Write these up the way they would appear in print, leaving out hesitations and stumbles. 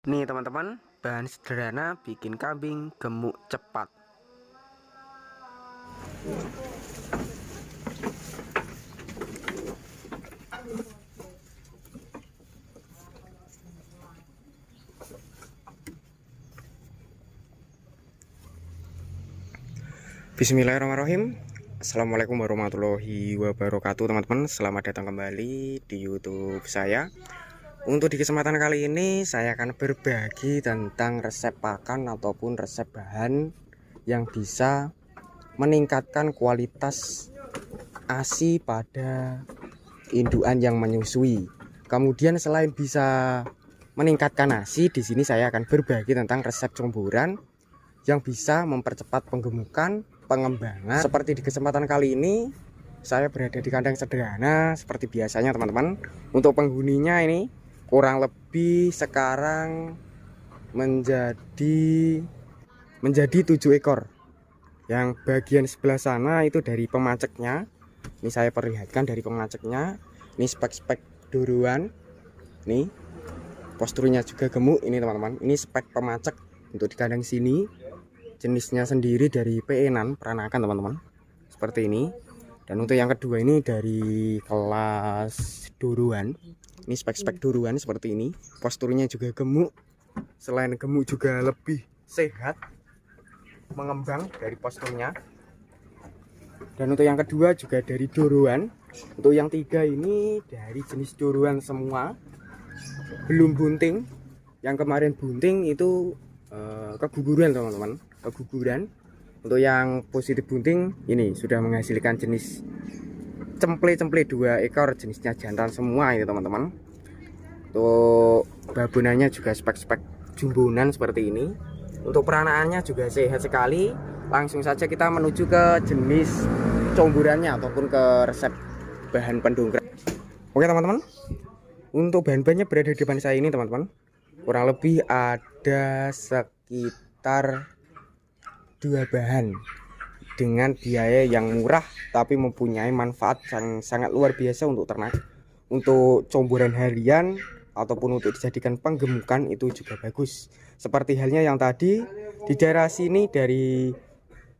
Nih teman-teman, bahan sederhana bikin kambing gemuk cepat. Bismillahirrahmanirrahim. Assalamualaikum warahmatullahi wabarakatuh teman-teman. Selamat datang kembali di YouTube saya. Untuk di kesempatan kali ini saya akan berbagi tentang resep pakan ataupun resep bahan yang bisa meningkatkan kualitas ASI pada indukan yang menyusui. Kemudian selain bisa meningkatkan ASI, di sini saya akan berbagi tentang resep comburan yang bisa mempercepat penggemukan, pengembangan. Seperti di kesempatan kali ini saya berada di kandang sederhana seperti biasanya teman-teman. Untuk penghuninya ini kurang lebih sekarang menjadi 7 ekor. Yang bagian sebelah sana itu dari pemaceknya. Ini saya perlihatkan dari pemaceknya. Ini spek-spek duluan. Nih posturnya juga gemuk ini teman-teman. Ini spek pemacek untuk di kandang sini. Jenisnya sendiri dari PE-nan peranakan teman-teman, seperti ini. Dan untuk yang kedua ini dari kelas duruan. Ini spek-spek duruan seperti ini. Posturnya juga gemuk. Selain gemuk juga lebih sehat, mengembang dari posturnya. Dan untuk yang kedua juga dari duruan. Untuk yang tiga ini dari jenis duruan semua, belum bunting. Yang kemarin bunting itu keguguran teman-teman, keguguran. Untuk yang positif bunting ini sudah menghasilkan jenis cemple 2 ekor, jenisnya jantan semua ini teman-teman. Untuk babonannya juga spek-spek jumbonan seperti ini. Untuk peranakannya juga sehat sekali. Langsung saja kita menuju ke jenis comburannya ataupun ke resep bahan pendongkrak. Oke teman-teman, untuk bahan-bahannya berada di depan saya ini teman-teman. Kurang lebih ada sekitar 2 bahan dengan biaya yang murah tapi mempunyai manfaat yang sangat luar biasa untuk ternak. Untuk comburan harian ataupun untuk dijadikan penggemukan itu juga bagus. Seperti halnya yang tadi di daerah sini, dari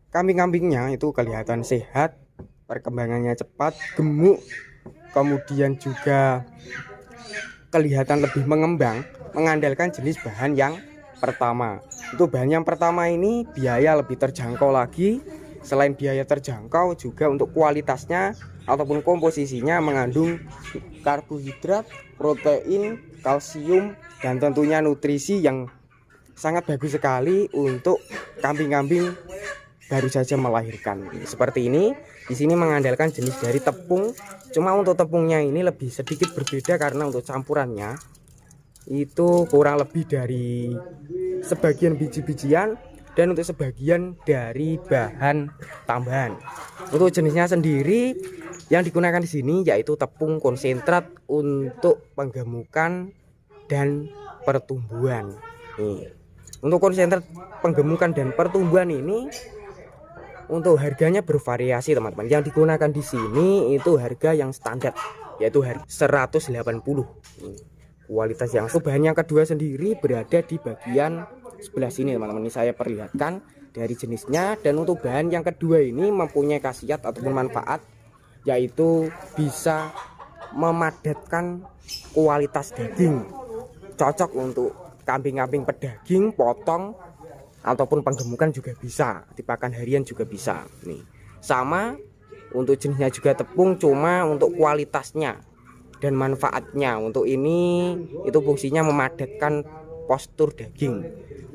kambing-kambingnya itu kelihatan sehat, perkembangannya cepat, gemuk, kemudian juga kelihatan lebih mengembang, mengandalkan jenis bahan yang pertama. Untuk bahan yang pertama ini biaya lebih terjangkau lagi. Selain biaya terjangkau, juga untuk kualitasnya ataupun komposisinya mengandung karbohidrat, protein, kalsium, dan tentunya nutrisi yang sangat bagus sekali untuk kambing-kambing baru saja melahirkan. Seperti ini. Di sini mengandalkan jenis dari tepung. Cuma untuk tepungnya ini lebih sedikit berbeda karena untuk campurannya itu kurang lebih dari sebagian biji-bijian dan untuk sebagian dari bahan tambahan. Untuk jenisnya sendiri yang digunakan di sini yaitu tepung konsentrat untuk penggemukan dan pertumbuhan. Nih. Untuk konsentrat penggemukan dan pertumbuhan ini untuk harganya bervariasi teman-teman. Yang digunakan di sini itu harga yang standar, yaitu harga 180. Kualitas yang bahan yang kedua sendiri berada di bagian sebelah sini teman-teman. Ini saya perlihatkan dari jenisnya. Dan untuk bahan yang kedua ini mempunyai khasiat ataupun manfaat, yaitu bisa memadatkan kualitas daging. Cocok untuk kambing-kambing pedaging, potong ataupun penggemukan juga bisa, dipakan harian juga bisa. Nih, sama untuk jenisnya juga tepung, cuma untuk kualitasnya dan manfaatnya untuk ini itu fungsinya memadatkan postur daging.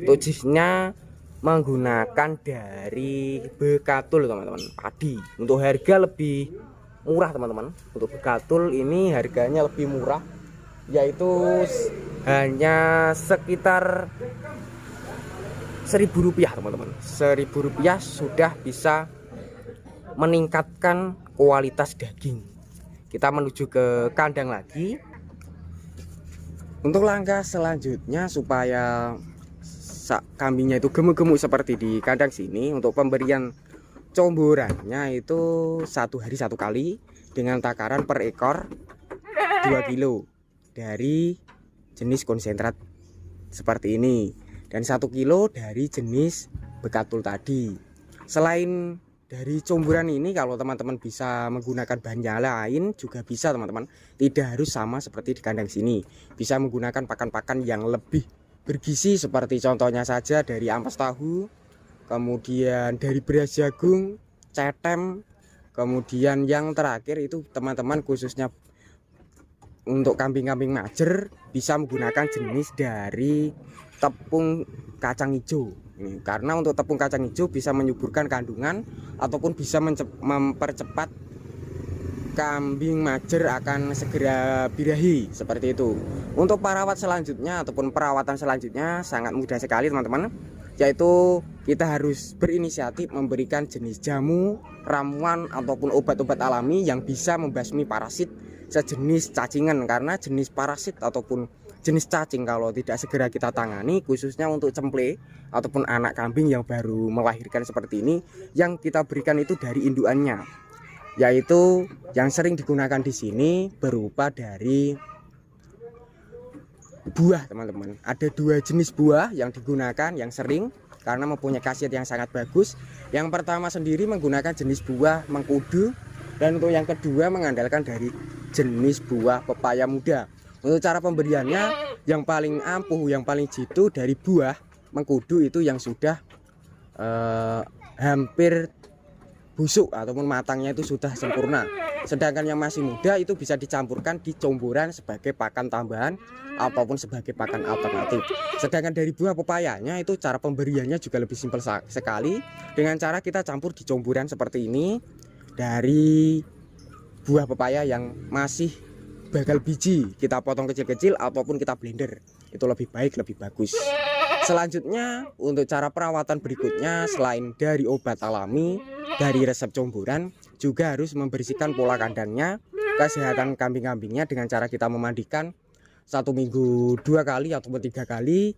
Untuk jenisnya menggunakan dari bekatul teman-teman, padi. Untuk harga lebih murah teman-teman. Untuk bekatul ini harganya lebih murah, yaitu hanya sekitar Rp1.000 teman-teman. Rp1.000 sudah bisa meningkatkan kualitas daging. Kita menuju ke kandang lagi. Untuk langkah selanjutnya supaya kambingnya itu gemuk-gemuk seperti di kandang sini, untuk pemberian comburannya itu 1 hari 1 kali dengan takaran per ekor 2 kilo dari jenis konsentrat seperti ini, dan 1 kilo dari jenis bekatul tadi. Selain dari comburan ini, kalau teman-teman bisa menggunakan bahan lain juga bisa teman-teman, tidak harus sama seperti di kandang sini. Bisa menggunakan pakan-pakan yang lebih bergizi, seperti contohnya saja dari ampas tahu, kemudian dari beras jagung, cetem, kemudian yang terakhir itu teman-teman khususnya untuk kambing-kambing majer bisa menggunakan jenis dari tepung kacang hijau. Karena untuk tepung kacang hijau bisa menyuburkan kandungan ataupun bisa mempercepat kambing majer akan segera birahi, seperti itu. Untuk perawatan selanjutnya sangat mudah sekali teman-teman, yaitu kita harus berinisiatif memberikan jenis jamu, ramuan ataupun obat-obat alami yang bisa membasmi parasit sejenis cacingan. Karena jenis parasit ataupun jenis cacing kalau tidak segera kita tangani, khususnya untuk cemple ataupun anak kambing yang baru melahirkan seperti ini, yang kita berikan itu dari induannya, yaitu yang sering digunakan di sini berupa dari buah teman-teman. Ada 2 jenis buah yang digunakan yang sering karena mempunyai khasiat yang sangat bagus. Yang pertama sendiri menggunakan jenis buah mengkudu, dan untuk yang kedua mengandalkan dari jenis buah pepaya muda. Untuk cara pemberiannya yang paling ampuh, yang paling jitu dari buah mengkudu itu yang sudah hampir busuk ataupun matangnya itu sudah sempurna. Sedangkan yang masih muda itu bisa dicampurkan di comburan sebagai pakan tambahan ataupun sebagai pakan alternatif. Sedangkan dari buah pepayanya itu cara pemberiannya juga lebih simpel sekali, dengan cara kita campur di comburan seperti ini dari buah pepaya yang masih bakal biji, kita potong kecil-kecil ataupun kita blender, itu lebih baik, lebih bagus. Selanjutnya untuk cara perawatan berikutnya, selain dari obat alami, dari resep comburan, juga harus membersihkan pola kandangnya, kesehatan kambing-kambingnya dengan cara kita memandikan 1 minggu 2 kali ataupun 3 kali.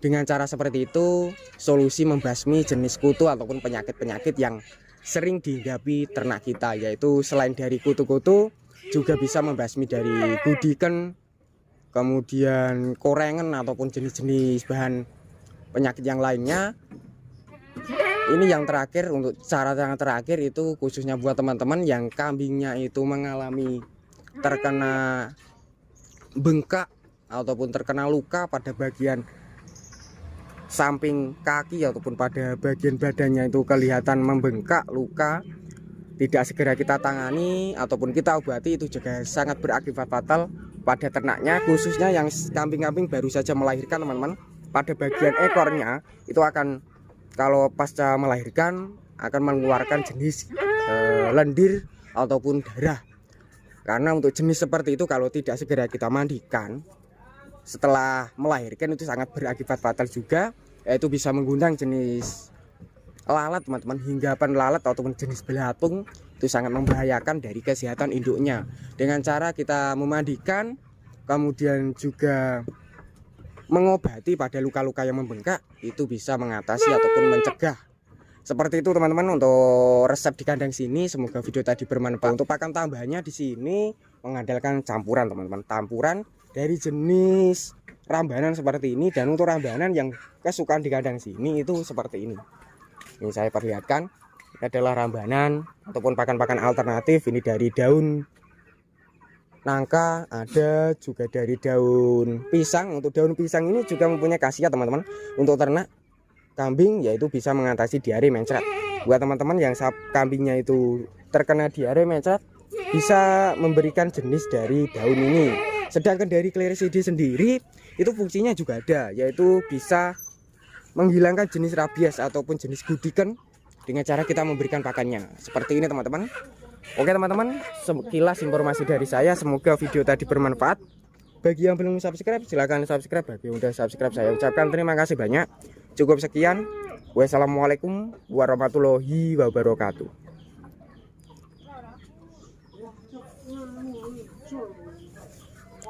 Dengan cara seperti itu solusi membasmi jenis kutu ataupun penyakit-penyakit yang sering dihinggapi ternak kita, yaitu selain dari kutu-kutu juga bisa membasmi dari gudiken, kemudian korengan ataupun jenis-jenis bahan penyakit yang lainnya. Ini yang terakhir, untuk cara yang terakhir itu khususnya buat teman-teman yang kambingnya itu mengalami terkena bengkak ataupun terkena luka pada bagian samping kaki ataupun pada bagian badannya itu kelihatan membengkak luka, tidak segera kita tangani ataupun kita obati, itu juga sangat berakibat fatal pada ternaknya, khususnya yang kambing-kambing baru saja melahirkan teman-teman. Pada bagian ekornya itu akan, kalau pasca melahirkan, akan mengeluarkan jenis lendir ataupun darah. Karena untuk jenis seperti itu kalau tidak segera kita mandikan setelah melahirkan itu sangat berakibat fatal juga, yaitu bisa mengundang jenis lalat teman-teman, hinggapan lalat ataupun jenis belatung. Itu sangat membahayakan dari kesehatan induknya. Dengan cara kita memandikan, kemudian juga mengobati pada luka-luka yang membengkak, itu bisa mengatasi ataupun mencegah. Seperti itu teman-teman untuk resep di kandang sini. Semoga video tadi bermanfaat. Untuk pakan tambahannya di sini mengandalkan campuran teman-teman, campuran dari jenis rambanan seperti ini. Dan untuk rambanan yang kesukaan di kandang sini itu seperti ini. Ini saya perlihatkan, ini adalah rambanan ataupun pakan-pakan alternatif. Ini dari daun nangka, ada juga dari daun pisang. Untuk daun pisang ini juga mempunyai khasiat teman-teman untuk ternak kambing, yaitu bisa mengatasi diare mencret. Buat teman-teman yang kambingnya itu terkena diare mencret, bisa memberikan jenis dari daun ini. Sedangkan dari Clearseed sendiri itu fungsinya juga ada, yaitu bisa menghilangkan jenis rabies ataupun jenis gudiken dengan cara kita memberikan pakannya. Seperti ini teman-teman. Oke teman-teman, sekilas informasi dari saya. Semoga video tadi bermanfaat. Bagi yang belum subscribe silahkan subscribe, bagi yang udah subscribe saya ucapkan terima kasih banyak. Cukup sekian. Wassalamualaikum warahmatullahi wabarakatuh.